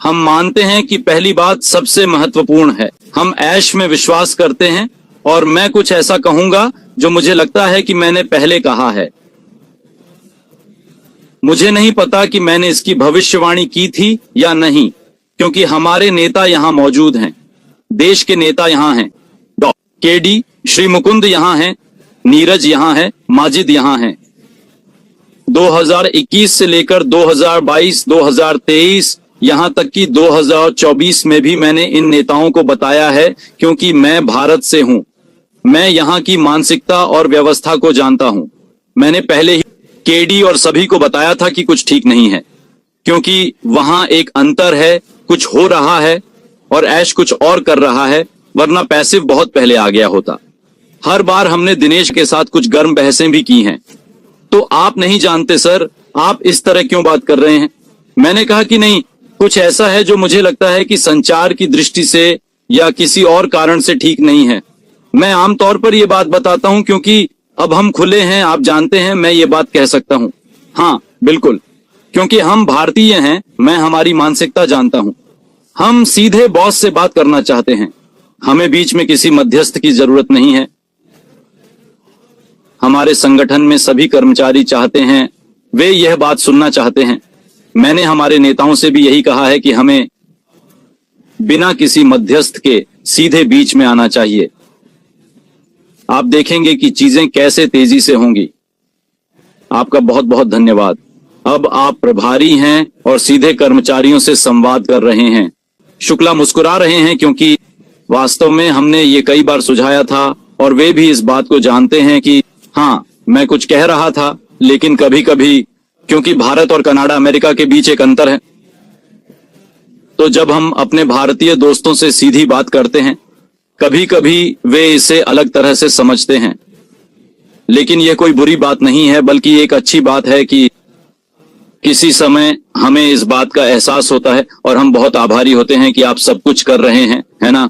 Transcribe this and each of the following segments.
हम मानते हैं कि पहली बात सबसे महत्वपूर्ण है, हम ऐश में विश्वास करते हैं और मैं कुछ ऐसा कहूंगा जो मुझे लगता है कि मैंने पहले कहा है। मुझे नहीं पता कि मैंने इसकी भविष्यवाणी की थी या नहीं, क्योंकि हमारे नेता यहां मौजूद हैं, देश के नेता यहां हैं, डॉक्टर केडी, श्री मुकुंद यहां हैं, नीरज यहां है, माजिद यहां हैं। 2021 से लेकर 2022, 2023 यहां तक कि 2024 में भी मैंने इन नेताओं को बताया है, क्योंकि मैं भारत से हूं, मैं यहां की मानसिकता और व्यवस्था को जानता हूं। मैंने पहले ही केडी और सभी को बताया था कि कुछ ठीक नहीं है, क्योंकि वहां एक अंतर है, कुछ हो रहा है और ऐश कुछ और कर रहा है, वरना पैसिव बहुत पहले आ गया होता। हर बार हमने दिनेश के साथ कुछ गर्म बहसें भी की हैं। तो आप नहीं जानते सर, आप इस तरह क्यों बात कर रहे हैं? मैंने कहा कि नहीं, कुछ ऐसा है जो मुझे लगता है कि संचार की दृष्टि से या किसी और कारण से ठीक नहीं है। मैं आमतौर पर यह बात बताता हूं क्योंकि अब हम खुले हैं, आप जानते हैं, मैं ये बात कह सकता हूं। हाँ बिल्कुल, क्योंकि हम भारतीय हैं, मैं हमारी मानसिकता जानता हूं। हम सीधे बॉस से बात करना चाहते हैं, हमें बीच में किसी मध्यस्थ की जरूरत नहीं है। हमारे संगठन में सभी कर्मचारी चाहते हैं, वे यह बात सुनना चाहते हैं। मैंने हमारे नेताओं से भी यही कहा है कि हमें बिना किसी मध्यस्थ के सीधे बीच में आना चाहिए। आप देखेंगे कि चीजें कैसे तेजी से होंगी। आपका बहुत बहुत धन्यवाद। अब आप प्रभारी हैं और सीधे कर्मचारियों से संवाद कर रहे हैं। शुक्ला मुस्कुरा रहे हैं क्योंकि वास्तव में हमने ये कई बार सुझाया था और वे भी इस बात को जानते हैं कि हाँ, मैं कुछ कह रहा था, लेकिन कभी कभी क्योंकि भारत और कनाडा अमेरिका के बीच एक अंतर है, तो जब हम अपने भारतीय दोस्तों से सीधी बात करते हैं, कभी कभी वे इसे अलग तरह से समझते हैं। लेकिन यह कोई बुरी बात नहीं है, बल्कि एक अच्छी बात है कि किसी समय हमें इस बात का एहसास होता है और हम बहुत आभारी होते हैं कि आप सब कुछ कर रहे हैं, है ना?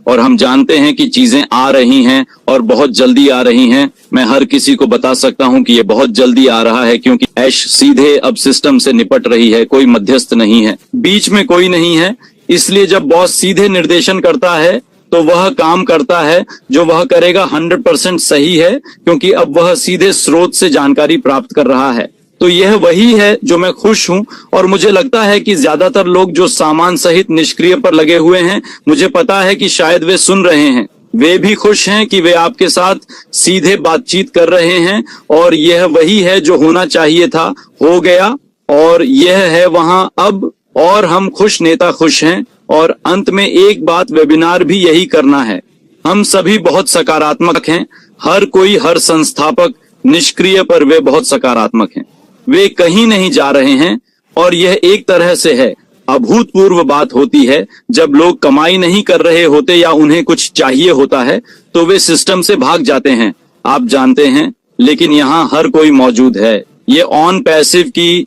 और हम जानते हैं कि चीजें आ रही हैं और बहुत जल्दी आ रही हैं। मैं हर किसी को बता सकता हूं कि ये बहुत जल्दी आ रहा है, क्योंकि ऐश सीधे अब सिस्टम से निपट रही है, कोई मध्यस्थ नहीं है, बीच में कोई नहीं है। इसलिए जब बॉस सीधे निर्देशन करता है तो वह काम करता है जो वह करेगा 100% सही है, क्योंकि अब वह सीधे स्रोत से जानकारी प्राप्त कर रहा है। तो यह वही है जो मैं खुश हूं। और मुझे लगता है कि ज्यादातर लोग जो सामान सहित निष्क्रिय पर लगे हुए हैं, मुझे पता है कि शायद वे सुन रहे हैं, वे भी खुश हैं कि वे आपके साथ सीधे बातचीत कर रहे हैं। और यह वही है जो होना चाहिए था, हो गया, और यह है वहां अब। और हम खुश नेता खुश हैं। और अंत में एक बात, वेबिनार भी यही करना है। हम सभी बहुत सकारात्मक हैं, हर कोई, हर संस्थापक निष्क्रिय पर वे बहुत सकारात्मक हैं, वे कहीं नहीं जा रहे हैं। और यह एक तरह से है, अभूतपूर्व बात होती है जब लोग कमाई नहीं कर रहे होते या उन्हें कुछ चाहिए होता है तो वे सिस्टम से भाग जाते हैं, आप जानते हैं। लेकिन यहाँ हर कोई मौजूद है। ये ऑन पैसिव की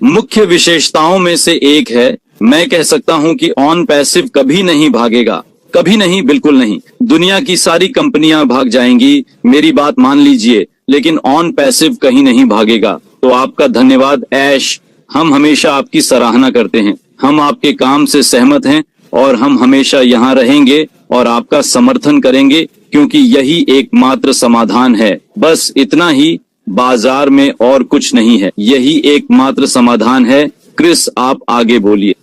मुख्य विशेषताओं में से एक है। मैं कह सकता हूं कि ऑन पैसिव कभी नहीं भागेगा, कभी नहीं, बिल्कुल नहीं। दुनिया की सारी कंपनियां भाग जाएंगी, मेरी बात मान लीजिए, लेकिन ऑन पैसिव कहीं नहीं भागेगा। तो आपका धन्यवाद ऐश, हम हमेशा आपकी सराहना करते हैं, हम आपके काम से सहमत हैं और हम हमेशा यहाँ रहेंगे और आपका समर्थन करेंगे, क्योंकि यही एकमात्र समाधान है। बस इतना ही, बाजार में और कुछ नहीं है, यही एकमात्र समाधान है। क्रिस, आप आगे बोलिए।